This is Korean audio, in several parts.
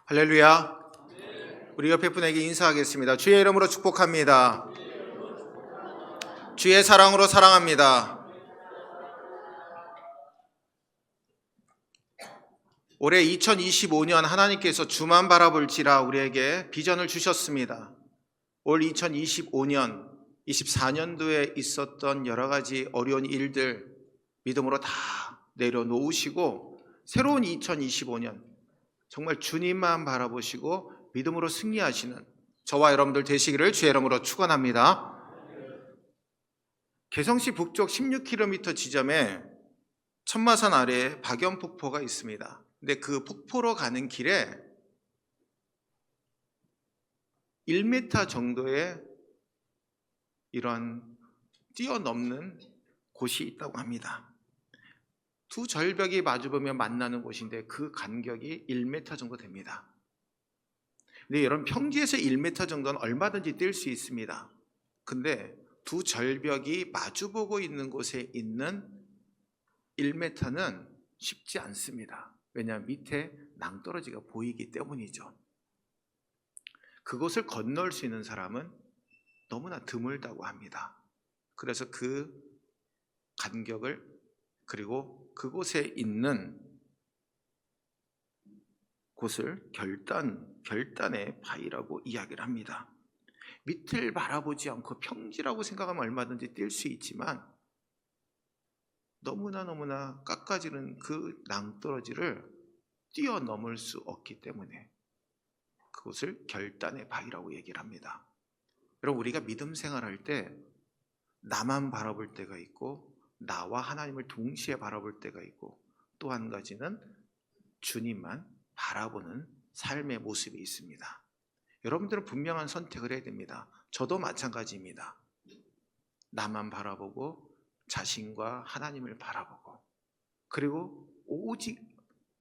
할렐루야. 우리 옆에 분에게 인사하겠습니다. 주의 이름으로 축복합니다. 주의 사랑으로 사랑합니다. 올해 2025년 하나님께서 주만 바라볼지라 우리에게 비전을 주셨습니다. 올 2025년, 24년도에 있었던 여러 가지 어려운 일들 믿음으로 다 내려놓으시고 새로운 2025년 정말 주님만 바라보시고 믿음으로 승리하시는 저와 여러분들 되시기를 주의 이름으로 축원합니다. 개성시 북쪽 16km 지점에 천마산 아래에 박연폭포가 있습니다. 근데 그 폭포로 가는 길에 1m 정도의 이런 뛰어넘는 곳이 있다고 합니다. 두 절벽이 마주보면 만나는 곳인데 그 간격이 1m 정도 됩니다. 근데 여러분 평지에서 1m 정도는 얼마든지 뛸 수 있습니다. 근데 두 절벽이 마주보고 있는 곳에 있는 1m는 쉽지 않습니다. 왜냐하면 밑에 낭떠러지가 보이기 때문이죠. 그곳을 건널 수 있는 사람은 너무나 드물다고 합니다. 그래서 그 간격을 그리고 그곳에 있는 곳을 결단의 바위라고 이야기를 합니다. 밑을 바라보지 않고 평지라고 생각하면 얼마든지 뛸 수 있지만 너무나 깎아지는 그 낭떠러지를 뛰어넘을 수 없기 때문에 그곳을 결단의 바위라고 얘기를 합니다. 여러분, 우리가 믿음 생활할 때 나만 바라볼 때가 있고 나와 하나님을 동시에 바라볼 때가 있고 또 한 가지는 주님만 바라보는 삶의 모습이 있습니다. 여러분들은 분명한 선택을 해야 됩니다. 저도 마찬가지입니다. 나만 바라보고 자신과 하나님을 바라보고 그리고 오직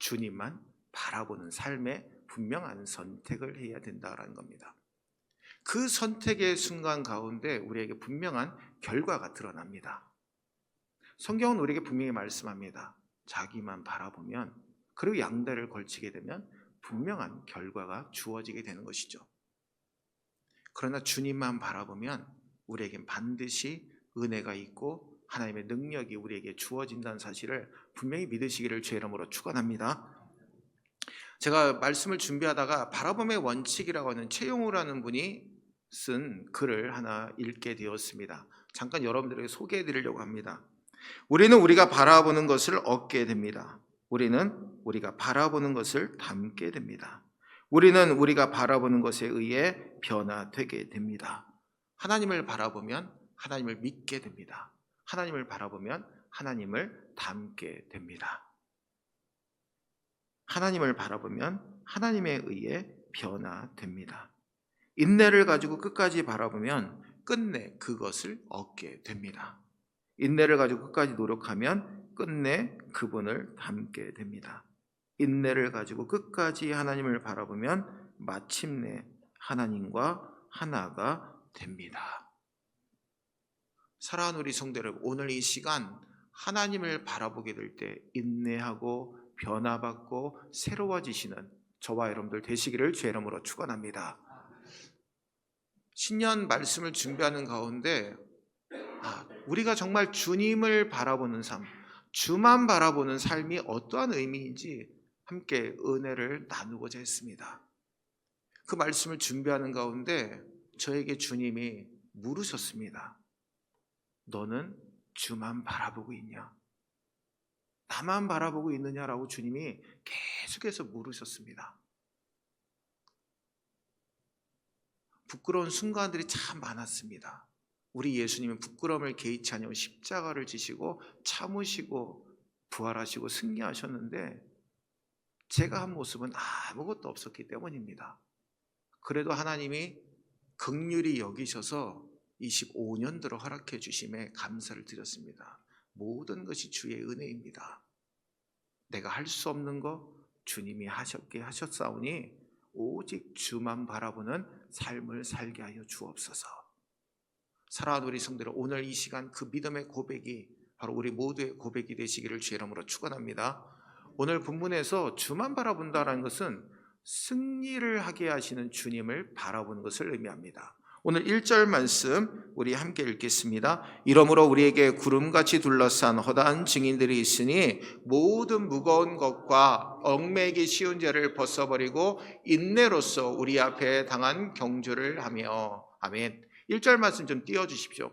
주님만 바라보는 삶의 분명한 선택을 해야 된다는 겁니다. 그 선택의 순간 가운데 우리에게 분명한 결과가 드러납니다. 성경은 우리에게 분명히 말씀합니다. 자기만 바라보면 그리고 양다리를 걸치게 되면 분명한 결과가 주어지게 되는 것이죠. 그러나 주님만 바라보면 우리에겐 반드시 은혜가 있고 하나님의 능력이 우리에게 주어진다는 사실을 분명히 믿으시기를 주의 이름으로 축원합니다. 제가 말씀을 준비하다가 바라봄의 원칙이라고 하는 최용우라는 분이 쓴 글을 하나 읽게 되었습니다. 잠깐 여러분들에게 소개해 드리려고 합니다. 우리는 우리가 바라보는 것을 얻게 됩니다. 우리는 우리가 바라보는 것을 닮게 됩니다. 우리는 우리가 바라보는 것에 의해 변화되게 됩니다. 하나님을 바라보면 하나님을 믿게 됩니다. 하나님을 바라보면 하나님을 닮게 됩니다. 하나님을 바라보면 하나님에 의해 변화됩니다. 인내를 가지고 끝까지 바라보면 끝내 그것을 얻게 됩니다. 인내를 가지고 끝까지 노력하면 끝내 그분을 닮게 됩니다. 인내를 가지고 끝까지 하나님을 바라보면 마침내 하나님과 하나가 됩니다. 사랑하는 우리 성도 여러분, 오늘 이 시간 하나님을 바라보게 될 때 인내하고 변화받고 새로워지시는 저와 여러분들 되시기를 주의 이름으로 축원합니다. 신년 말씀을 준비하는 가운데 우리가 정말 주님을 바라보는 삶, 주만 바라보는 삶이 어떠한 의미인지 함께 은혜를 나누고자 했습니다. 그 말씀을 준비하는 가운데 저에게 주님이 물으셨습니다. 너는 주만 바라보고 있냐? 나만 바라보고 있느냐라고 주님이 계속해서 물으셨습니다. 부끄러운 순간들이 참 많았습니다. 우리 예수님은 부끄러움을 개의치 아니하고 십자가를 지시고 참으시고 부활하시고 승리하셨는데 제가 한 모습은 아무것도 없었기 때문입니다. 그래도 하나님이 긍휼히 여기셔서 25년도로 허락해 주심에 감사를 드렸습니다. 모든 것이 주의 은혜입니다. 내가 할 수 없는 거 주님이 하셨게 하셨사오니 오직 주만 바라보는 삶을 살게 하여 주옵소서. 사랑하는 우리 성도들, 오늘 이 시간 그 믿음의 고백이 바로 우리 모두의 고백이 되시기를 주의 이름으로 축원합니다. 오늘 본문에서 주만 바라본다는 것은 승리를 하게 하시는 주님을 바라보는 것을 의미합니다. 오늘 1절 말씀 우리 함께 읽겠습니다. 이러므로 우리에게 구름같이 둘러싼 허다한 증인들이 있으니 모든 무거운 것과 얽매이기 쉬운 죄를 벗어버리고 인내로써 우리 앞에 당한 경주를 하며. 아멘. 1절 말씀 좀 띄워주십시오.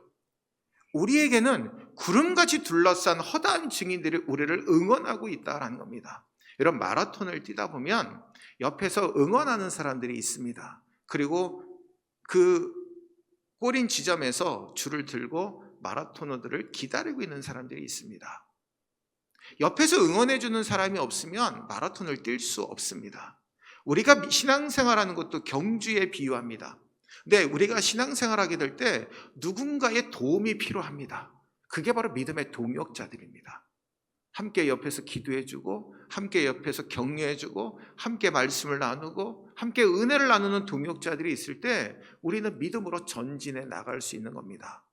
우리에게는 구름같이 둘러싼 허다한 증인들이 우리를 응원하고 있다는 겁니다. 이런 마라톤을 뛰다 보면 옆에서 응원하는 사람들이 있습니다. 그리고 그 꼬린 지점에서 줄을 들고 마라토너들을 기다리고 있는 사람들이 있습니다. 옆에서 응원해 주는 사람이 없으면 마라톤을 뛸 수 없습니다. 우리가 신앙생활하는 것도 경주에 비유합니다. 근데 우리가 신앙생활하게 될 때 누군가의 도움이 필요합니다. 그게 바로 믿음의 동역자들입니다. 함께 옆에서 기도해주고 함께 옆에서 격려해주고 함께 말씀을 나누고 함께 은혜를 나누는 동역자들이 있을 때 우리는 믿음으로 전진해 나갈 수 있는 겁니다.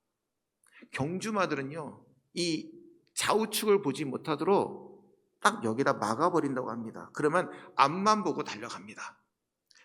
경주마들은요, 이 좌우측을 보지 못하도록 딱 여기다 막아버린다고 합니다. 그러면 앞만 보고 달려갑니다.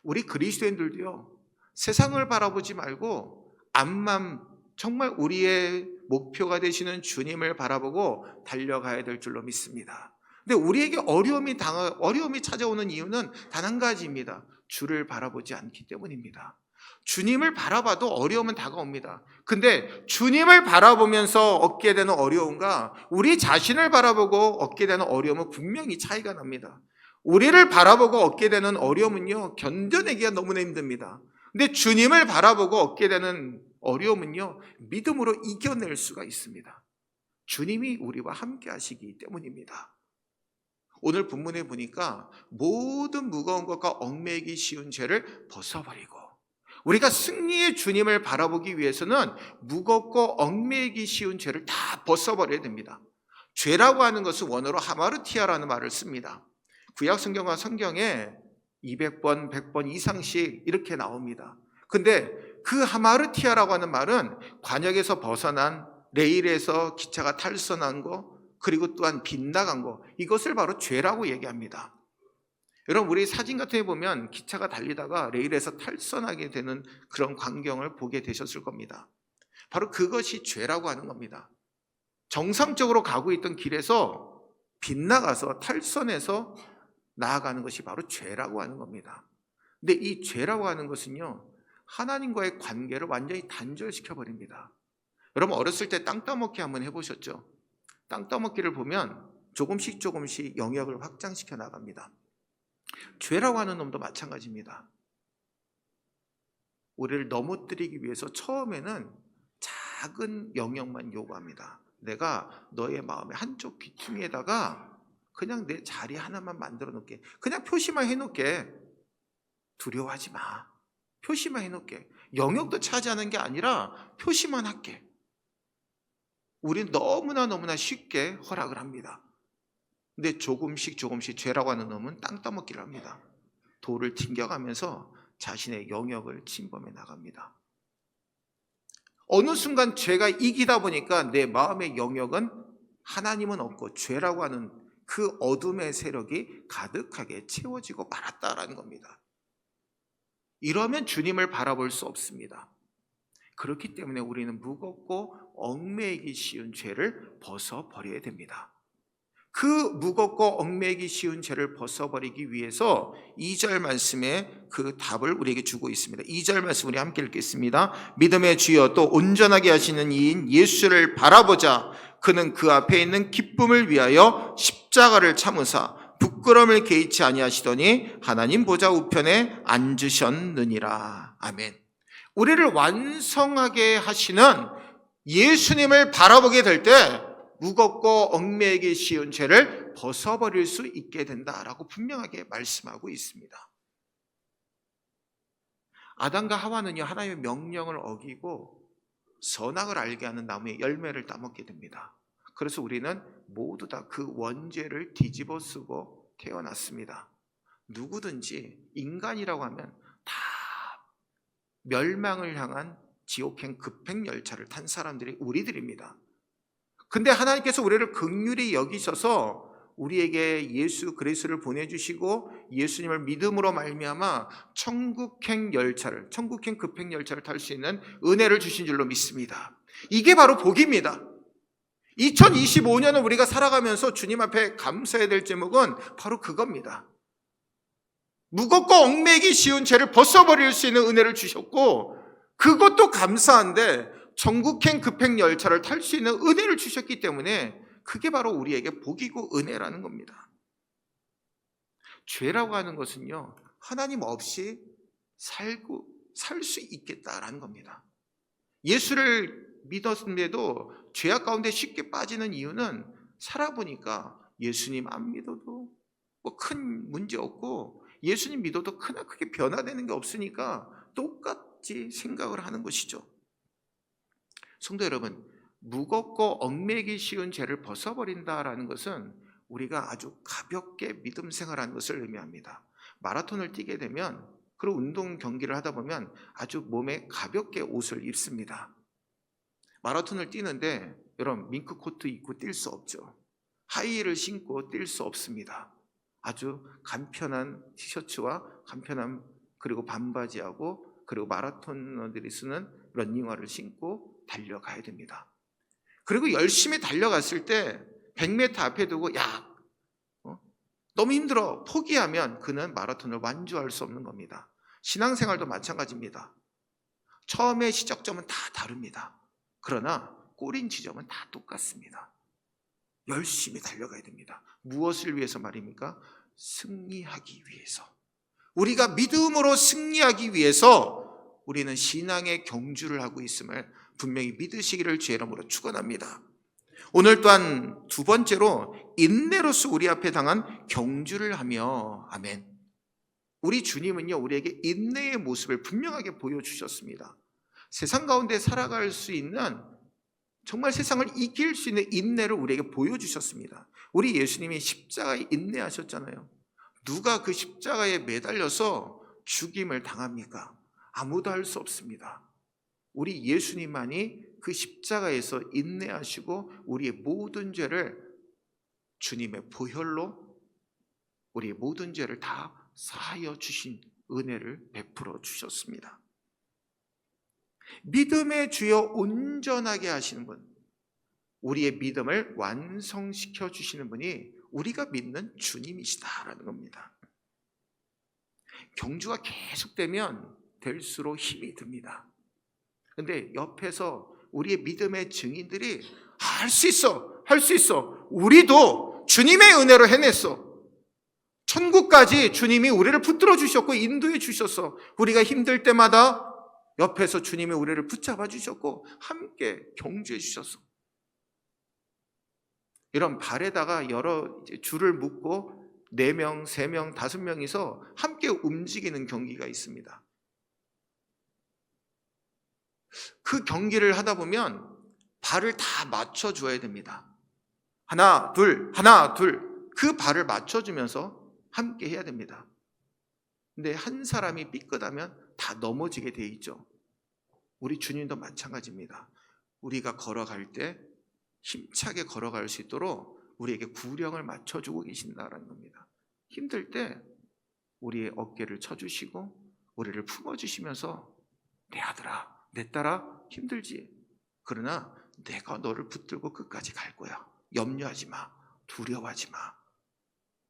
우리 그리스도인들도요, 세상을 바라보지 말고 앞만, 정말 우리의 목표가 되시는 주님을 바라보고 달려가야 될 줄로 믿습니다. 근데 우리에게 어려움이 찾아오는 이유는 단 한 가지입니다. 주를 바라보지 않기 때문입니다. 주님을 바라봐도 어려움은 다가옵니다. 근데 주님을 바라보면서 얻게 되는 어려움과 우리 자신을 바라보고 얻게 되는 어려움은 분명히 차이가 납니다. 우리를 바라보고 얻게 되는 어려움은요, 견뎌내기가 너무나 힘듭니다. 근데 주님을 바라보고 얻게 되는 어려움은요, 믿음으로 이겨낼 수가 있습니다. 주님이 우리와 함께 하시기 때문입니다. 오늘 본문에 보니까 모든 무거운 것과 얽매이기 쉬운 죄를 벗어버리고, 우리가 승리의 주님을 바라보기 위해서는 무겁고 얽매이기 쉬운 죄를 다 벗어버려야 됩니다. 죄라고 하는 것은 원어로 하마르티아라는 말을 씁니다. 구약 성경과 성경에 200번, 100번 이상씩 이렇게 나옵니다. 근데 그 하마르티아라고 하는 말은 관역에서 벗어난, 레일에서 기차가 탈선한 거, 그리고 또한 빗나간 거, 이것을 바로 죄라고 얘기합니다. 여러분, 우리 사진 같은 데 보면 기차가 달리다가 레일에서 탈선하게 되는 그런 광경을 보게 되셨을 겁니다. 바로 그것이 죄라고 하는 겁니다. 정상적으로 가고 있던 길에서 빗나가서 탈선해서 나아가는 것이 바로 죄라고 하는 겁니다. 근데 이 죄라고 하는 것은요, 하나님과의 관계를 완전히 단절시켜 버립니다. 여러분, 어렸을 때 땅 따먹기 한번 해보셨죠? 땅 따먹기를 보면 조금씩 영역을 확장시켜 나갑니다. 죄라고 하는 놈도 마찬가지입니다. 우리를 넘어뜨리기 위해서 처음에는 작은 영역만 요구합니다. 내가 너의 마음의 한쪽 귀퉁이에다가 그냥 내 자리 하나만 만들어 놓을게. 그냥 표시만 해놓을게. 두려워하지 마. 표시만 해놓을게. 영역도 차지하는 게 아니라 표시만 할게. 우린 너무나 쉽게 허락을 합니다. 근데 조금씩 죄라고 하는 놈은 땅 따먹기를 합니다. 돌을 튕겨가면서 자신의 영역을 침범해 나갑니다. 어느 순간 죄가 이기다 보니까 내 마음의 영역은 하나님은 없고 죄라고 하는 그 어둠의 세력이 가득하게 채워지고 말았다라는 겁니다. 이러면 주님을 바라볼 수 없습니다. 그렇기 때문에 우리는 무겁고 얽매이기 쉬운 죄를 벗어버려야 됩니다. 그 무겁고 얽매이기 쉬운 죄를 벗어버리기 위해서 2절 말씀에 그 답을 우리에게 주고 있습니다. 2절 말씀 우리 함께 읽겠습니다. 믿음의 주여 또 온전하게 하시는 이인 예수를 바라보자. 그는 그 앞에 있는 기쁨을 위하여 십자가를 참으사 부끄러움을 개의치 아니하시더니 하나님 보좌 우편에 앉으셨느니라. 아멘. 우리를 완성하게 하시는 예수님을 바라보게 될 때 무겁고 얽매이기 쉬운 죄를 벗어버릴 수 있게 된다라고 분명하게 말씀하고 있습니다. 아담과 하와는요, 하나님의 명령을 어기고 선악을 알게 하는 나무의 열매를 따먹게 됩니다. 그래서 우리는 모두 다 그 원죄를 뒤집어 쓰고 태어났습니다. 누구든지 인간이라고 하면 다 멸망을 향한 지옥행 급행열차를 탄 사람들이 우리들입니다. 근데 하나님께서 우리를 긍휼히 여기셔서 우리에게 예수 그리스도를 보내주시고 예수님을 믿음으로 말미암아 천국행 급행 열차를 탈 수 있는 은혜를 주신 줄로 믿습니다. 이게 바로 복입니다. 2025년을 우리가 살아가면서 주님 앞에 감사해야 될 제목은 바로 그겁니다. 무겁고 얽매이기 쉬운 죄를 벗어버릴 수 있는 은혜를 주셨고, 그것도 감사한데 전국행 급행 열차를 탈 수 있는 은혜를 주셨기 때문에 그게 바로 우리에게 복이고 은혜라는 겁니다. 죄라고 하는 것은요, 하나님 없이 살 수 있겠다라는 겁니다. 예수를 믿었음에도 죄악 가운데 쉽게 빠지는 이유는 살아보니까 예수님 안 믿어도 뭐 큰 문제 없고, 예수님 믿어도 크게 변화되는 게 없으니까 똑같이 생각을 하는 것이죠. 성도 여러분, 무겁고 얽매이기 쉬운 죄를 벗어버린다라는 것은 우리가 아주 가볍게 믿음 생활하는 것을 의미합니다. 마라톤을 뛰게 되면, 그리고 운동 경기를 하다 보면 아주 몸에 가볍게 옷을 입습니다. 마라톤을 뛰는데 여러분, 밍크 코트 입고 뛸 수 없죠. 하이힐을 신고 뛸 수 없습니다. 아주 간편한 티셔츠와 간편한 그리고 반바지하고 그리고 마라토너들이 쓰는 러닝화를 신고 달려가야 됩니다. 그리고 열심히 달려갔을 때 100m 앞에 두고 너무 힘들어 포기하면 그는 마라톤을 완주할 수 없는 겁니다. 신앙생활도 마찬가지입니다. 처음에 시작점은 다 다릅니다. 그러나 꼬린 지점은 다 똑같습니다. 열심히 달려가야 됩니다. 무엇을 위해서 말입니까? 승리하기 위해서. 우리가 믿음으로 승리하기 위해서 우리는 신앙의 경주를 하고 있음을 분명히 믿으시기를 주의 이름으로 축원합니다. 오늘 또한 두 번째로 인내로서 우리 앞에 당한 경주를 하며, 아멘. 우리 주님은요, 우리에게 인내의 모습을 분명하게 보여주셨습니다. 세상 가운데 살아갈 수 있는, 정말 세상을 이길 수 있는 인내를 우리에게 보여주셨습니다. 우리 예수님이 십자가에 인내하셨잖아요. 누가 그 십자가에 매달려서 죽임을 당합니까? 아무도 할 수 없습니다. 우리 예수님만이 그 십자가에서 인내하시고 우리의 모든 죄를 주님의 보혈로 우리의 모든 죄를 다 사하여 주신 은혜를 베풀어 주셨습니다. 믿음의 주여 온전하게 하시는 분, 우리의 믿음을 완성시켜 주시는 분이 우리가 믿는 주님이시다라는 겁니다. 경주가 계속되면 될수록 힘이 듭니다. 그런데 옆에서 우리의 믿음의 증인들이 할 수 있어, 할 수 있어, 우리도 주님의 은혜로 해냈어, 천국까지 주님이 우리를 붙들어 주셨고 인도해 주셨어, 우리가 힘들 때마다 옆에서 주님이 우리를 붙잡아 주셨고 함께 경주해 주셨어. 이런 발에다가 여러 줄을 묶고 4명, 3명, 5명이서 함께 움직이는 경기가 있습니다. 그 경기를 하다 보면 발을 다 맞춰줘야 됩니다. 하나, 둘, 하나, 둘. 그 발을 맞춰주면서 함께 해야 됩니다. 근데 한 사람이 삐끗하면 다 넘어지게 돼 있죠. 우리 주님도 마찬가지입니다. 우리가 걸어갈 때 힘차게 걸어갈 수 있도록 우리에게 구령을 맞춰주고 계신다는 겁니다. 힘들 때 우리의 어깨를 쳐주시고 우리를 품어주시면서 내 아들아, 내 딸아, 힘들지? 그러나 내가 너를 붙들고 끝까지 갈 거야. 염려하지 마. 두려워하지 마.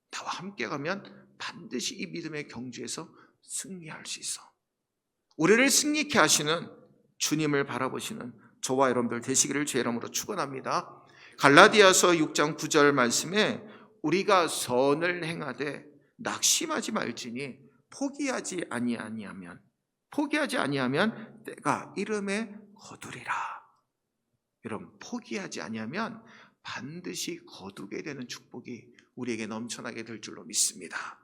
나와 함께 가면 반드시 이 믿음의 경주에서 승리할 수 있어. 우리를 승리케 하시는 주님을 바라보시는 저와 여러분들 되시기를 주의 이름으로 축원합니다. 갈라디아서 6장 9절 말씀에 우리가 선을 행하되 낙심하지 말지니 포기하지 아니하면 때가 이름에 거두리라. 여러분, 포기하지 아니하면 반드시 거두게 되는 축복이 우리에게 넘쳐나게 될 줄로 믿습니다.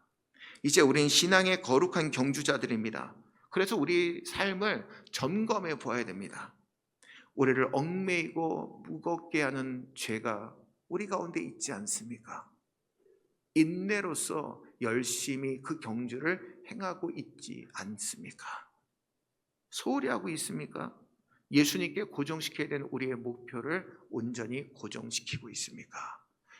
이제 우리는 신앙의 거룩한 경주자들입니다. 그래서 우리 삶을 점검해 보아야 됩니다. 우리를 얽매이고 무겁게 하는 죄가 우리 가운데 있지 않습니까? 인내로서 열심히 그 경주를 행하고 있지 않습니까? 소홀히 하고 있습니까? 예수님께 고정시켜야 되는 우리의 목표를 온전히 고정시키고 있습니까?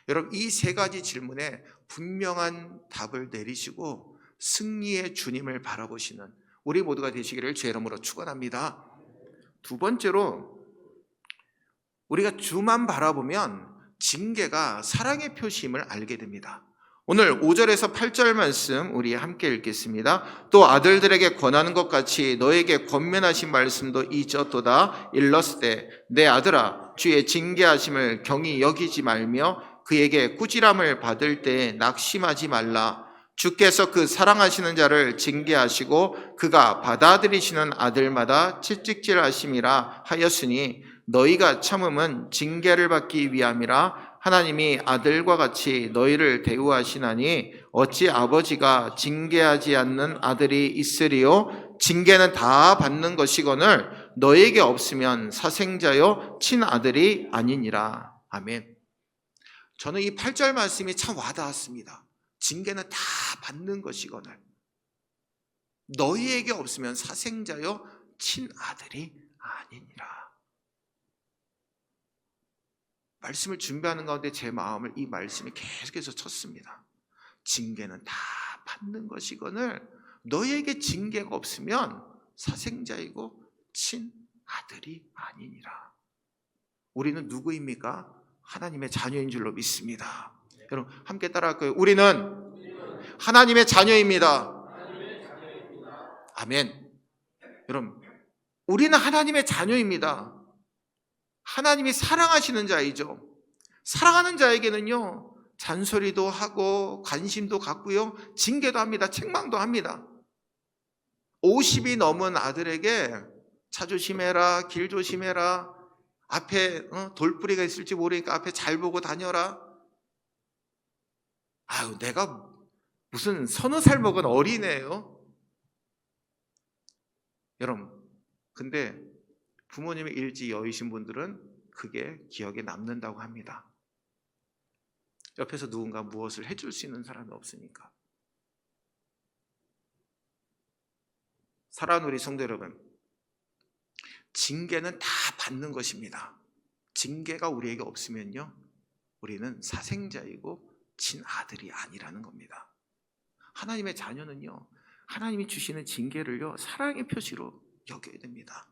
여러분, 이 세 가지 질문에 분명한 답을 내리시고 승리의 주님을 바라보시는 우리 모두가 되시기를 주의 이름으로 축원합니다. 두 번째로, 우리가 주만 바라보면 징계가 사랑의 표시임을 알게 됩니다. 오늘 5절에서 8절 말씀 우리 함께 읽겠습니다. 또 아들들에게 권하는 것 같이 너에게 권면하신 말씀도 잊었도다. 일렀으되 내 아들아, 주의 징계하심을 경히 여기지 말며 그에게 꾸지람을 받을 때에 낙심하지 말라. 주께서 그 사랑하시는 자를 징계하시고 그가 받아들이시는 아들마다 채찍질하심이라 하였으니 너희가 참음은 징계를 받기 위함이라. 하나님이 아들과 같이 너희를 대우하시나니 어찌 아버지가 징계하지 않는 아들이 있으리요? 징계는 다 받는 것이거늘 너희에게 없으면 사생자요 친아들이 아니니라. 아멘. 저는 이 8절 말씀이 참 와닿았습니다. 징계는 다 받는 것이거늘 너희에게 없으면 사생자요 친아들이 아니니라. 말씀을 준비하는 가운데 제 마음을 이 말씀이 계속해서 쳤습니다. 징계는 다 받는 것이거늘 너희에게 징계가 없으면 사생자이고 친아들이 아니니라. 우리는 누구입니까? 하나님의 자녀인 줄로 믿습니다. 여러분 함께 따라할까요? 우리는 하나님의 자녀입니다. 아멘. 여러분, 우리는 하나님의 자녀입니다. 하나님이 사랑하시는 자이죠. 사랑하는 자에게는요, 잔소리도 하고 관심도 갖고요, 징계도 합니다. 책망도 합니다. 50이 넘은 아들에게 차 조심해라, 길 조심해라, 앞에 돌뿌리가 있을지 모르니까 앞에 잘 보고 다녀라. 아유, 내가 무슨 서너 살 먹은 어린애예요? 여러분, 근데 부모님의 일지 여의신 분들은 그게 기억에 남는다고 합니다. 옆에서 누군가 무엇을 해줄 수 있는 사람이 없으니까. 사랑하는 우리 성도 여러분, 징계는 다 받는 것입니다. 징계가 우리에게 없으면요, 우리는 사생자이고 친아들이 아니라는 겁니다. 하나님의 자녀는요, 하나님이 주시는 징계를요, 사랑의 표시로 여겨야 됩니다.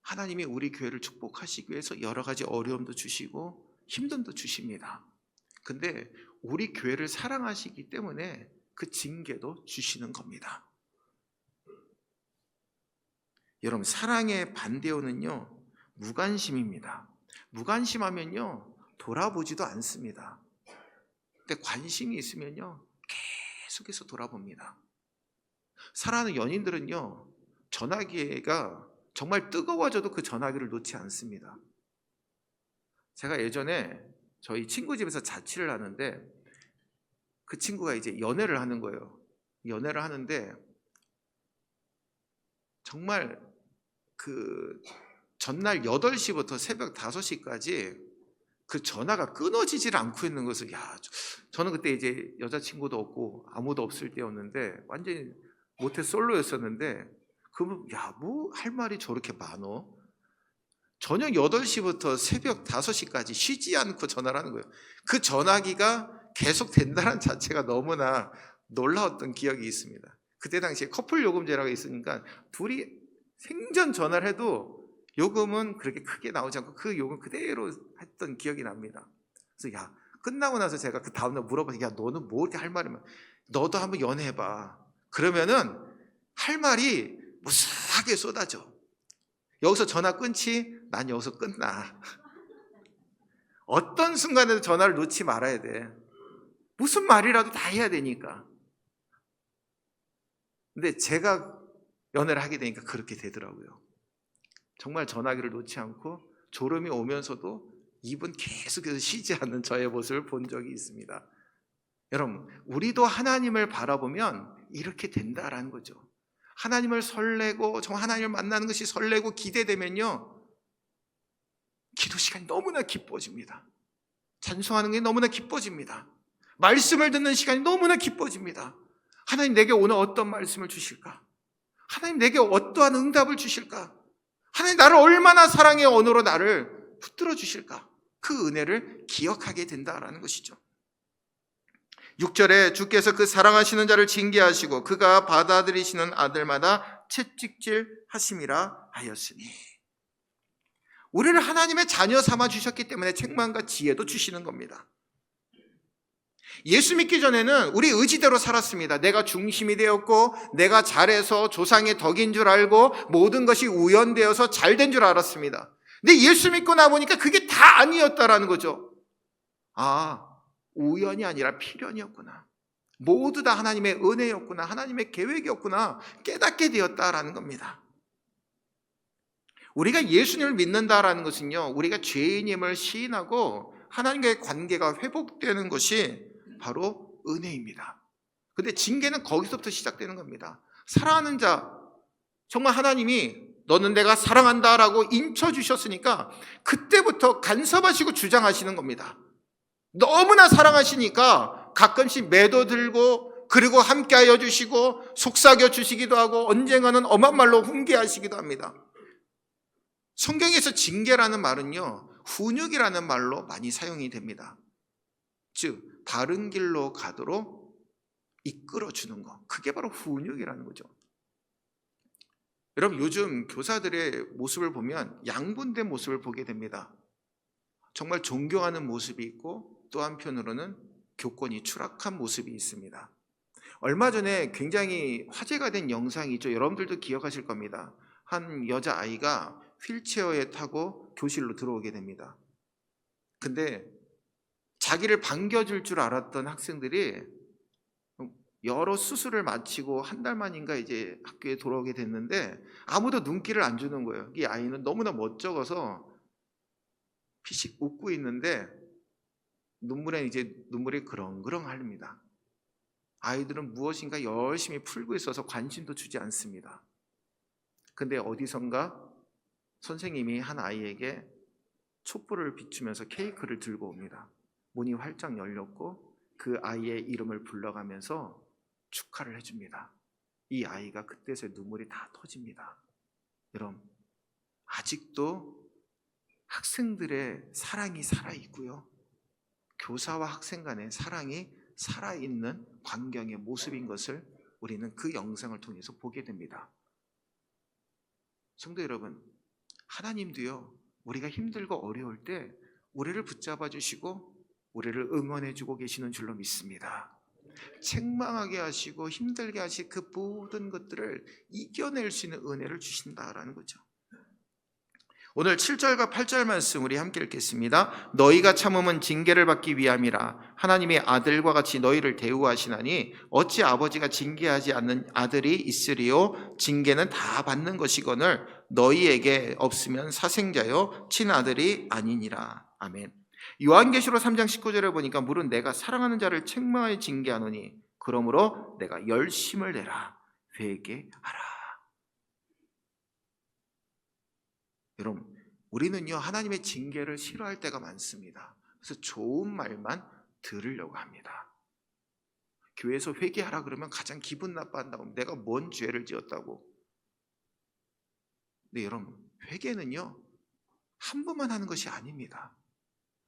하나님이 우리 교회를 축복하시기 위해서 여러 가지 어려움도 주시고 힘듦도 주십니다. 근데 우리 교회를 사랑하시기 때문에 그 징계도 주시는 겁니다. 여러분, 사랑의 반대어는요, 무관심입니다. 무관심하면요, 돌아보지도 않습니다. 근데 관심이 있으면요, 계속해서 돌아봅니다. 사랑하는 연인들은요, 전화기가 정말 뜨거워져도 그 전화기를 놓지 않습니다. 제가 예전에 저희 친구 집에서 자취를 하는데 그 친구가 이제 연애를 하는 거예요. 연애를 하는데 정말 그 전날 8시부터 새벽 5시까지 그 전화가 끊어지질 않고 있는 것을, 저는 그때 이제 여자친구도 없고 아무도 없을 때였는데 완전히 모태 솔로였었는데, 그러면 뭐 할 말이 저렇게 많어? 저녁 8시부터 새벽 5시까지 쉬지 않고 전화를 하는 거예요. 그 전화기가 계속 된다는 자체가 너무나 놀라웠던 기억이 있습니다. 그때 당시에 커플 요금제라고 있으니까 둘이 생전 전화를 해도 요금은 그렇게 크게 나오지 않고 그 요금 그대로 했던 기억이 납니다. 그래서 끝나고 나서 제가 그 다음날 물어봤어요. 너는 뭐 이렇게 할 말이면, 너도 한번 연애해봐. 그러면은 할 말이 무수하게 쏟아져. 여기서 전화 끊지? 난 여기서 끝나. 어떤 순간에도 전화를 놓지 말아야 돼. 무슨 말이라도 다 해야 되니까. 근데 제가 연애를 하게 되니까 그렇게 되더라고요. 정말 전화기를 놓지 않고 졸음이 오면서도 입은 계속해서 쉬지 않는 저의 모습을 본 적이 있습니다. 여러분, 우리도 하나님을 바라보면 이렇게 된다라는 거죠. 하나님을 설레고 정말 하나님을 만나는 것이 설레고 기대되면요, 기도 시간이 너무나 기뻐집니다. 찬송하는 게 너무나 기뻐집니다. 말씀을 듣는 시간이 너무나 기뻐집니다. 하나님 내게 오늘 어떤 말씀을 주실까? 하나님 내게 어떠한 응답을 주실까? 하나님 나를 얼마나 사랑의 언어로 나를 붙들어 주실까? 그 은혜를 기억하게 된다라는 것이죠. 6절에 주께서 그 사랑하시는 자를 징계하시고 그가 받아들이시는 아들마다 채찍질 하심이라 하였으니, 우리를 하나님의 자녀 삼아 주셨기 때문에 책망과 지혜도 주시는 겁니다. 예수 믿기 전에는 우리 의지대로 살았습니다. 내가 중심이 되었고 내가 잘해서 조상의 덕인 줄 알고 모든 것이 우연되어서 잘된 줄 알았습니다. 근데 예수 믿고 나보니까 그게 다 아니었다라는 거죠. 우연이 아니라 필연이었구나. 모두 다 하나님의 은혜였구나. 하나님의 계획이었구나. 깨닫게 되었다라는 겁니다. 우리가 예수님을 믿는다라는 것은요, 우리가 죄인임을 시인하고 하나님과의 관계가 회복되는 것이 바로 은혜입니다. 근데 징계는 거기서부터 시작되는 겁니다. 사랑하는 자, 정말 하나님이 너는 내가 사랑한다라고 인쳐주셨으니까 그때부터 간섭하시고 주장하시는 겁니다. 너무나 사랑하시니까 가끔씩 매도 들고, 그리고 함께하여 주시고 속삭여 주시기도 하고 언젠가는 엄한 말로 훈계하시기도 합니다. 성경에서 징계라는 말은요, 훈육이라는 말로 많이 사용이 됩니다. 즉 바른 길로 가도록 이끌어주는 것, 그게 바로 훈육이라는 거죠. 여러분, 요즘 교사들의 모습을 보면 양분된 모습을 보게 됩니다. 정말 존경하는 모습이 있고 또 한편으로는 교권이 추락한 모습이 있습니다. 얼마 전에 굉장히 화제가 된 영상이 있죠. 여러분들도 기억하실 겁니다. 한 여자아이가 휠체어에 타고 교실로 들어오게 됩니다. 근데 자기를 반겨줄 줄 알았던 학생들이 여러 수술을 마치고 한 달 만인가 이제 학교에 돌아오게 됐는데 아무도 눈길을 안 주는 거예요. 이 아이는 너무나 멋쩍어서 피식 웃고 있는데 눈물이 그렁그렁합니다. 아이들은 무엇인가 열심히 풀고 있어서 관심도 주지 않습니다. 근데 어디선가 선생님이 한 아이에게 촛불을 비추면서 케이크를 들고 옵니다. 문이 활짝 열렸고 그 아이의 이름을 불러가면서 축하를 해줍니다. 이 아이가 그때서야 눈물이 다 터집니다. 여러분, 아직도 학생들의 사랑이 살아있고요, 교사와 학생 간의 사랑이 살아있는 광경의 모습인 것을 우리는 그 영상을 통해서 보게 됩니다. 성도 여러분, 하나님도요, 우리가 힘들고 어려울 때 우리를 붙잡아 주시고 우리를 응원해 주고 계시는 줄로 믿습니다. 책망하게 하시고 힘들게 하시 그 모든 것들을 이겨낼 수 있는 은혜를 주신다라는 거죠. 오늘 7절과 8절 말씀 우리 함께 읽겠습니다. 너희가 참음은 징계를 받기 위함이라. 하나님의 아들과 같이 너희를 대우하시나니 어찌 아버지가 징계하지 않는 아들이 있으리요? 징계는 다 받는 것이거늘 너희에게 없으면 사생자요 친아들이 아니니라. 아멘. 요한계시록 3장 19절에 보니까 물은 내가 사랑하는 자를 책망하여 징계하노니 그러므로 내가 열심을 내라 회개하라. 여러분, 우리는요 하나님의 징계를 싫어할 때가 많습니다. 그래서 좋은 말만 들으려고 합니다. 교회에서 회개하라 그러면 가장 기분 나빠한다고, 내가 뭔 죄를 지었다고. 근데 여러분, 회개는요 한 번만 하는 것이 아닙니다.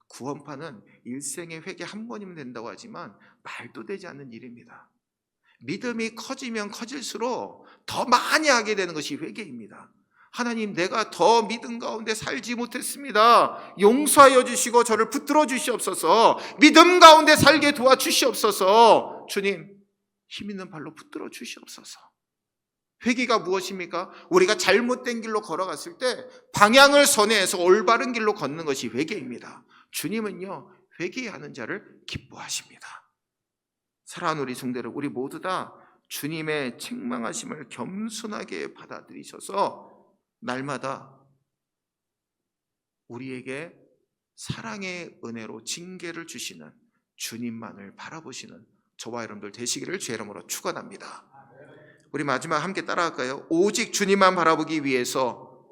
구원파는 일생에 회개 한 번이면 된다고 하지만 말도 되지 않는 일입니다. 믿음이 커지면 커질수록 더 많이 하게 되는 것이 회개입니다. 하나님, 내가 더 믿음 가운데 살지 못했습니다. 용서하여 주시고 저를 붙들어 주시옵소서. 믿음 가운데 살게 도와주시옵소서. 주님, 힘 있는 발로 붙들어 주시옵소서. 회개가 무엇입니까? 우리가 잘못된 길로 걸어갔을 때 방향을 선회해서 올바른 길로 걷는 것이 회개입니다. 주님은요 회개하는 자를 기뻐하십니다. 사랑하는 우리 성도들, 우리 모두 다 주님의 책망하심을 겸손하게 받아들이셔서 날마다 우리에게 사랑의 은혜로 징계를 주시는 주님만을 바라보시는 저와 여러분들 되시기를 주의 이름으로 축원합니다. 우리 마지막 함께 따라할까요? 오직 주님만 바라보기 위해서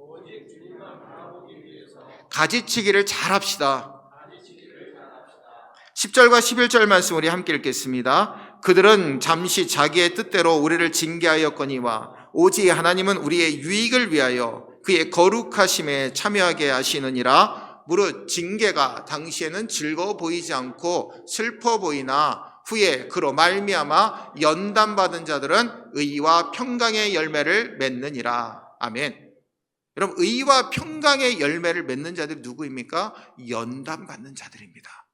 가지치기를 잘합시다. 10절과 11절 말씀 우리 함께 읽겠습니다. 그들은 잠시 자기의 뜻대로 우리를 징계하였거니와 오직 하나님은 우리의 유익을 위하여 그의 거룩하심에 참여하게 하시느니라. 무릇 징계가 당시에는 즐거워 보이지 않고 슬퍼 보이나 후에 그로 말미암아 연단받은 자들은 의와 평강의 열매를 맺느니라. 아멘. 여러분, 의와 평강의 열매를 맺는 자들이 누구입니까? 연단받는 자들입니다.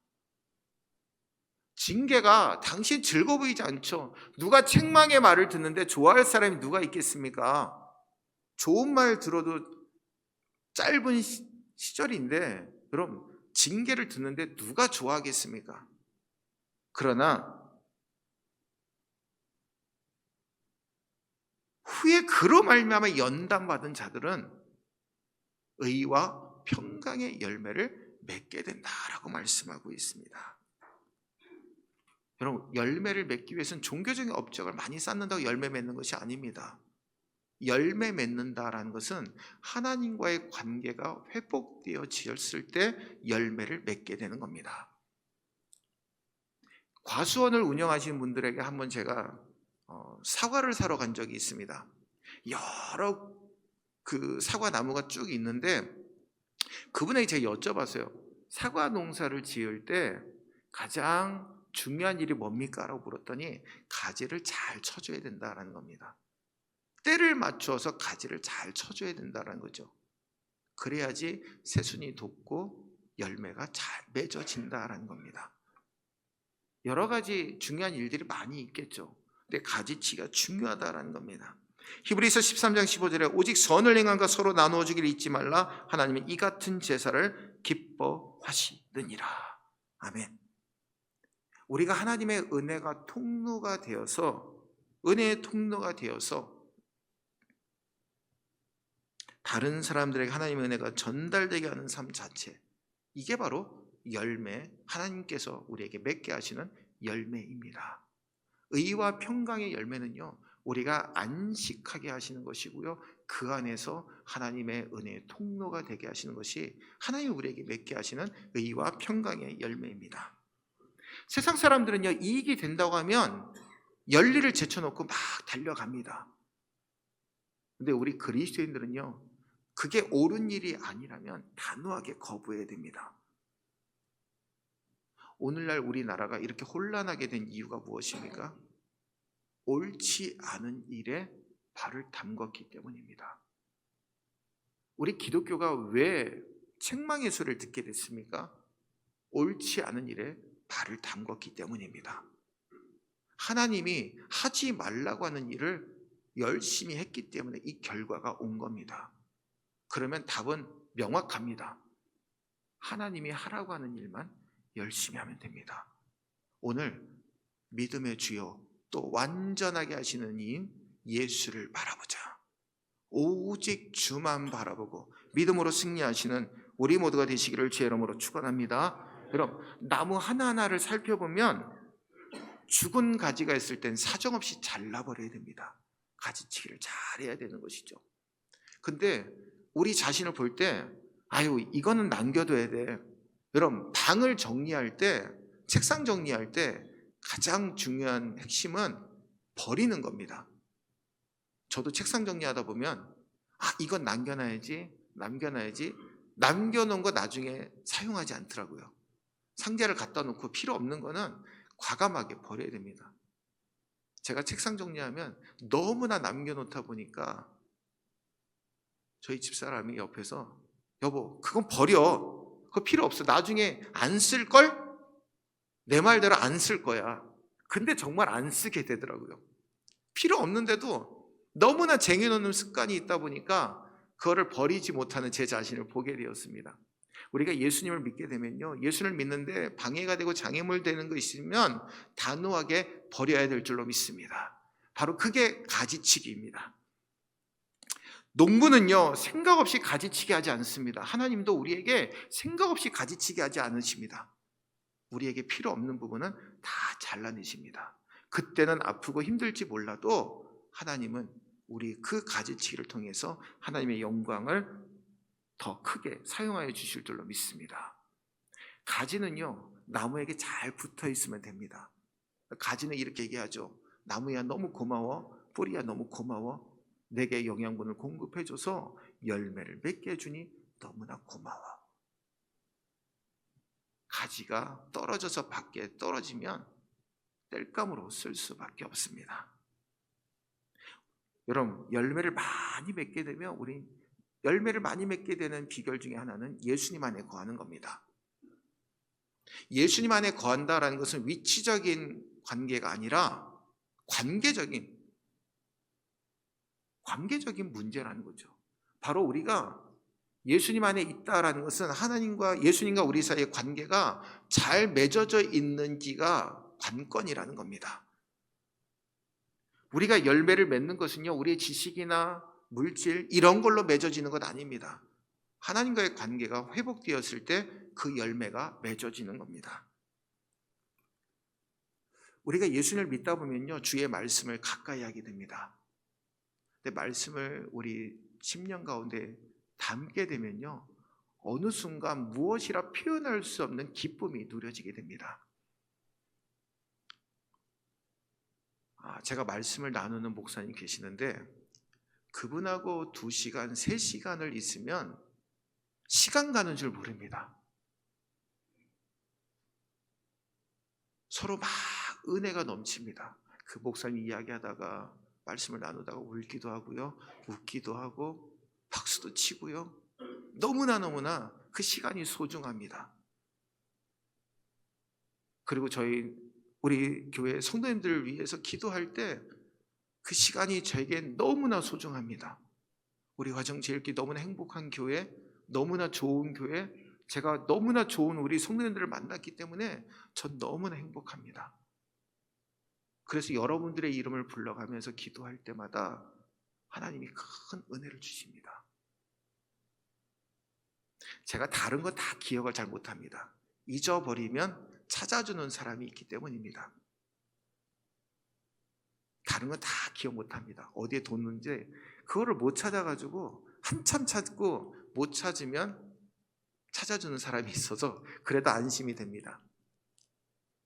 징계가 당신 즐거워 보이지 않죠. 누가 책망의 말을 듣는데 좋아할 사람이 누가 있겠습니까? 좋은 말 들어도 짧은 시절인데 여러분, 징계를 듣는데 누가 좋아하겠습니까? 그러나 후에 그로 말미암아 연단받은 자들은 의와 평강의 열매를 맺게 된다라고 말씀하고 있습니다. 여러분, 열매를 맺기 위해서는 종교적인 업적을 많이 쌓는다고 열매 맺는 것이 아닙니다. 열매 맺는다라는 것은 하나님과의 관계가 회복되어졌을 때 열매를 맺게 되는 겁니다. 과수원을 운영하시는 분들에게 한번 제가 사과를 사러 간 적이 있습니다. 여러 그 사과 나무가 쭉 있는데 그분에게 제가 여쭤봤어요. 사과 농사를 지을 때 가장 중요한 일이 뭡니까? 라고 물었더니 가지를 잘 쳐줘야 된다라는 겁니다. 때를 맞춰서 가지를 잘 쳐줘야 된다는 거죠. 그래야지 새순이 돋고 열매가 잘 맺어진다라는 겁니다. 여러 가지 중요한 일들이 많이 있겠죠. 근데 가지치기가 중요하다라는 겁니다. 히브리서 13장 15절에 오직 선을 행함과 서로 나누어 주기를 잊지 말라. 하나님은 이 같은 제사를 기뻐하시느니라. 아멘. 우리가 하나님의 은혜가 통로가 되어서 은혜의 통로가 되어서 다른 사람들에게 하나님의 은혜가 전달되게 하는 삶 자체, 이게 바로 열매, 하나님께서 우리에게 맺게 하시는 열매입니다. 의와 평강의 열매는요, 우리가 안식하게 하시는 것이고요, 그 안에서 하나님의 은혜의 통로가 되게 하시는 것이 하나님이 우리에게 맺게 하시는 의와 평강의 열매입니다. 세상 사람들은요, 이익이 된다고 하면 열리를 제쳐놓고 막 달려갑니다. 근데 우리 그리스도인들은요, 그게 옳은 일이 아니라면 단호하게 거부해야 됩니다. 오늘날 우리나라가 이렇게 혼란하게 된 이유가 무엇입니까? 옳지 않은 일에 발을 담궜기 때문입니다. 우리 기독교가 왜 책망의 소리를 듣게 됐습니까? 옳지 않은 일에 발을 담궜기 때문입니다. 하나님이 하지 말라고 하는 일을 열심히 했기 때문에 이 결과가 온 겁니다. 그러면 답은 명확합니다. 하나님이 하라고 하는 일만 열심히 하면 됩니다. 오늘 믿음의 주요 또 완전하게 하시는 이인 예수를 바라보자. 오직 주만 바라보고 믿음으로 승리하시는 우리 모두가 되시기를 주의 이름으로 축원합니다. 여러분, 나무 하나하나를 살펴보면 죽은 가지가 있을 땐 사정없이 잘라버려야 됩니다. 가지치기를 잘해야 되는 것이죠. 근데 우리 자신을 볼 때 아유, 이거는 남겨둬야 돼. 여러분, 방을 정리할 때, 책상 정리할 때 가장 중요한 핵심은 버리는 겁니다. 저도 책상 정리하다 보면 이건 남겨놔야지 남겨놓은 거 나중에 사용하지 않더라고요. 상자를 갖다 놓고 필요 없는 거는 과감하게 버려야 됩니다. 제가 책상 정리하면 너무나 남겨놓다 보니까 저희 집사람이 옆에서 여보, 그건 버려. 그거 필요 없어. 나중에 안 쓸걸? 내 말대로 안 쓸 거야. 근데 정말 안 쓰게 되더라고요. 필요 없는데도 너무나 쟁여놓는 습관이 있다 보니까 그거를 버리지 못하는 제 자신을 보게 되었습니다. 우리가 예수님을 믿게 되면요, 예수를 믿는데 방해가 되고 장애물 되는 거 있으면 단호하게 버려야 될 줄로 믿습니다. 바로 그게 가지치기입니다. 농부는요, 생각 없이 가지치기 하지 않습니다. 하나님도 우리에게 생각 없이 가지치기 하지 않으십니다. 우리에게 필요 없는 부분은 다 잘라내십니다. 그때는 아프고 힘들지 몰라도 하나님은 우리 그 가지치기를 통해서 하나님의 영광을 더 크게 사용하여 주실 줄로 믿습니다. 가지는요, 나무에게 잘 붙어 있으면 됩니다. 가지는 이렇게 얘기하죠. 나무야 너무 고마워, 뿌리야 너무 고마워, 내게 영양분을 공급해줘서 열매를 맺게 해주니 너무나 고마워. 가지가 떨어져서 밖에 떨어지면 땔감으로 쓸 수밖에 없습니다. 여러분, 열매를 많이 맺게 되면 우리 열매를 많이 맺게 되는 비결 중에 하나는 예수님 안에 거하는 겁니다. 예수님 안에 거한다라는 것은 위치적인 관계가 아니라 관계적인 문제라는 거죠. 바로 우리가 예수님 안에 있다라는 것은 하나님과 예수님과 우리 사이의 관계가 잘 맺어져 있는지가 관건이라는 겁니다. 우리가 열매를 맺는 것은요, 우리의 지식이나 물질 이런 걸로 맺어지는 것 아닙니다. 하나님과의 관계가 회복되었을 때 그 열매가 맺어지는 겁니다. 우리가 예수님을 믿다 보면요, 주의 말씀을 가까이 하게 됩니다. 근데 말씀을 우리 심령 가운데 담게 되면요, 어느 순간 무엇이라 표현할 수 없는 기쁨이 누려지게 됩니다. 제가 말씀을 나누는 목사님 계시는데 그분하고 2시간, 3시간을 있으면 시간 가는 줄 모릅니다. 서로 막 은혜가 넘칩니다. 그 목사님 이야기하다가 말씀을 나누다가 울기도 하고요, 웃기도 하고 박수도 치고요. 너무나 그 시간이 소중합니다. 그리고 우리 교회 성도님들을 위해서 기도할 때 그 시간이 저에게 너무나 소중합니다. 우리 화정제일교회 너무나 행복한 교회, 너무나 좋은 교회, 제가 너무나 좋은 우리 성도님들을 만났기 때문에 전 너무나 행복합니다. 그래서 여러분들의 이름을 불러가면서 기도할 때마다 하나님이 큰 은혜를 주십니다. 제가 다른 거 다 기억을 잘 못합니다. 잊어버리면 찾아주는 사람이 있기 때문입니다. 다른 건 다 기억 못합니다. 어디에 뒀는지 그거를 못 찾아가지고 한참 찾고 못 찾으면 찾아주는 사람이 있어서 그래도 안심이 됩니다.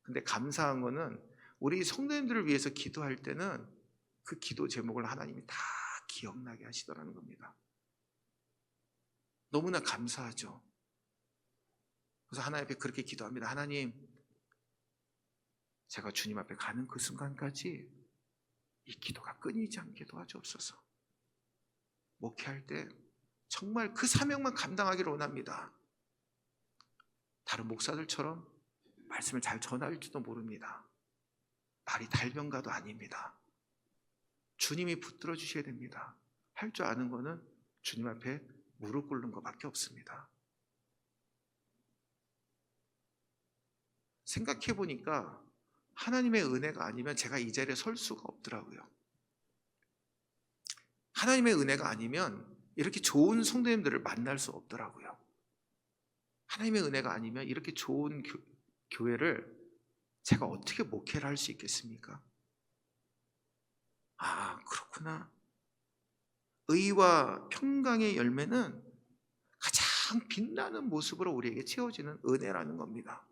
근데 감사한 거는 우리 성도님들을 위해서 기도할 때는 그 기도 제목을 하나님이 다 기억나게 하시더라는 겁니다. 너무나 감사하죠. 그래서 하나님 앞에 그렇게 기도합니다. 하나님, 제가 주님 앞에 가는 그 순간까지 이 기도가 끊이지 않게 도와주옵소서. 목회할 때 정말 그 사명만 감당하기를 원합니다. 다른 목사들처럼 말씀을 잘 전할지도 모릅니다. 말이 달변가도 아닙니다. 주님이 붙들어 주셔야 됩니다. 할 줄 아는 거는 주님 앞에 무릎 꿇는 것밖에 없습니다. 생각해 보니까 하나님의 은혜가 아니면 제가 이 자리에 설 수가 없더라고요. 하나님의 은혜가 아니면 이렇게 좋은 성도님들을 만날 수 없더라고요. 하나님의 은혜가 아니면 이렇게 좋은 교회를 제가 어떻게 목회를 할 수 있겠습니까? 그렇구나. 의와 평강의 열매는 가장 빛나는 모습으로 우리에게 채워지는 은혜라는 겁니다.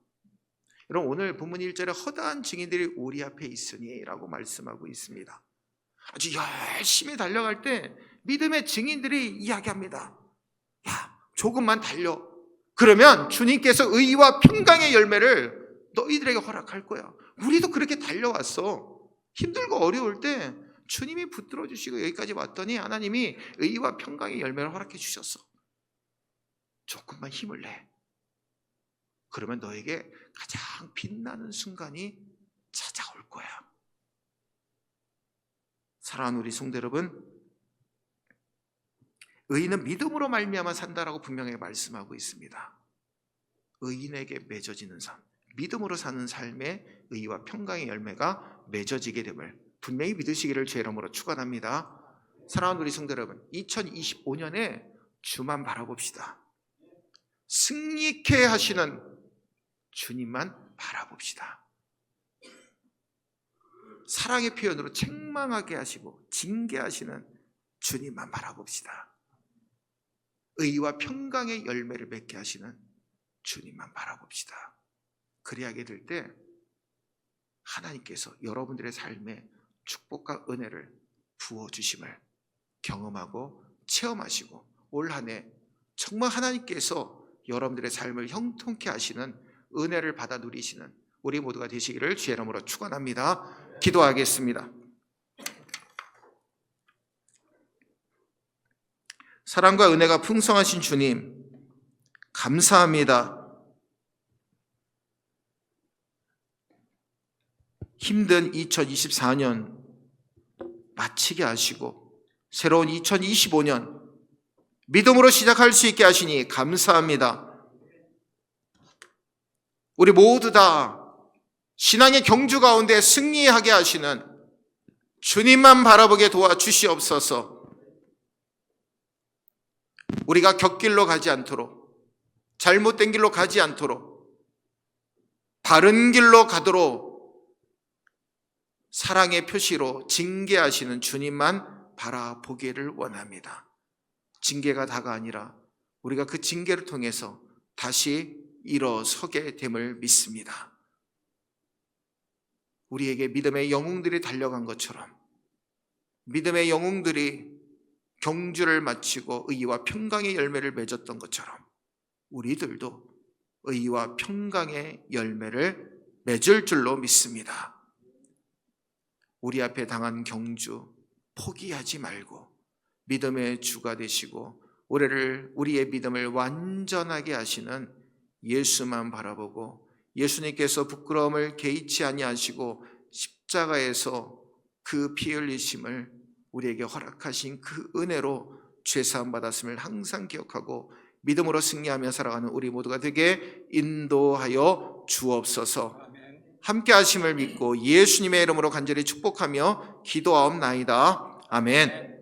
여러분, 오늘 본문 1절에 허다한 증인들이 우리 앞에 있으니 라고 말씀하고 있습니다. 아주 열심히 달려갈 때 믿음의 증인들이 이야기합니다. 야, 조금만 달려. 그러면 주님께서 의와 평강의 열매를 너희들에게 허락할 거야. 우리도 그렇게 달려왔어. 힘들고 어려울 때 주님이 붙들어 주시고 여기까지 왔더니 하나님이 의와 평강의 열매를 허락해 주셨어. 조금만 힘을 내. 그러면 너에게 가장 빛나는 순간이 찾아올 거야. 사랑하는 우리 성도 여러분, 의인은 믿음으로 말미암아 산다라고 분명히 말씀하고 있습니다. 의인에게 맺어지는 삶, 믿음으로 사는 삶에 의와 평강의 열매가 맺어지게 됨을 분명히 믿으시기를 주의 이름으로 축원합니다. 사랑하는 우리 성도 여러분, 2025년에 주만 바라봅시다. 승리케 하시는 주님만 바라봅시다. 사랑의 표현으로 책망하게 하시고 징계하시는 주님만 바라봅시다. 의와 평강의 열매를 맺게 하시는 주님만 바라봅시다. 그리하게 될 때 하나님께서 여러분들의 삶에 축복과 은혜를 부어주심을 경험하고 체험하시고 올 한 해 정말 하나님께서 여러분들의 삶을 형통케 하시는 은혜를 받아 누리시는 우리 모두가 되시기를 주의 이름으로 축원합니다. 기도하겠습니다. 사랑과 은혜가 풍성하신 주님, 감사합니다. 힘든 2024년 마치게 하시고 새로운 2025년 믿음으로 시작할 수 있게 하시니 감사합니다. 우리 모두 다 신앙의 경주 가운데 승리하게 하시는 주님만 바라보게 도와주시옵소서. 우리가 곁길로 가지 않도록, 잘못된 길로 가지 않도록, 바른 길로 가도록 사랑의 표시로 징계하시는 주님만 바라보기를 원합니다. 징계가 다가 아니라 우리가 그 징계를 통해서 다시 일어서게 됨을 믿습니다. 우리에게 믿음의 영웅들이 달려간 것처럼 믿음의 영웅들이 경주를 마치고 의와 평강의 열매를 맺었던 것처럼 우리들도 의와 평강의 열매를 맺을 줄로 믿습니다. 우리 앞에 당한 경주 포기하지 말고 믿음의 주가 되시고 우리의 믿음을 완전하게 하시는 예수만 바라보고 예수님께서 부끄러움을 개의치 아니하시고 십자가에서 그 피 흘리심을 우리에게 허락하신 그 은혜로 죄사함 받았음을 항상 기억하고 믿음으로 승리하며 살아가는 우리 모두가 되게 인도하여 주옵소서. 함께 하심을 믿고 예수님의 이름으로 간절히 축복하며 기도하옵나이다. 아멘.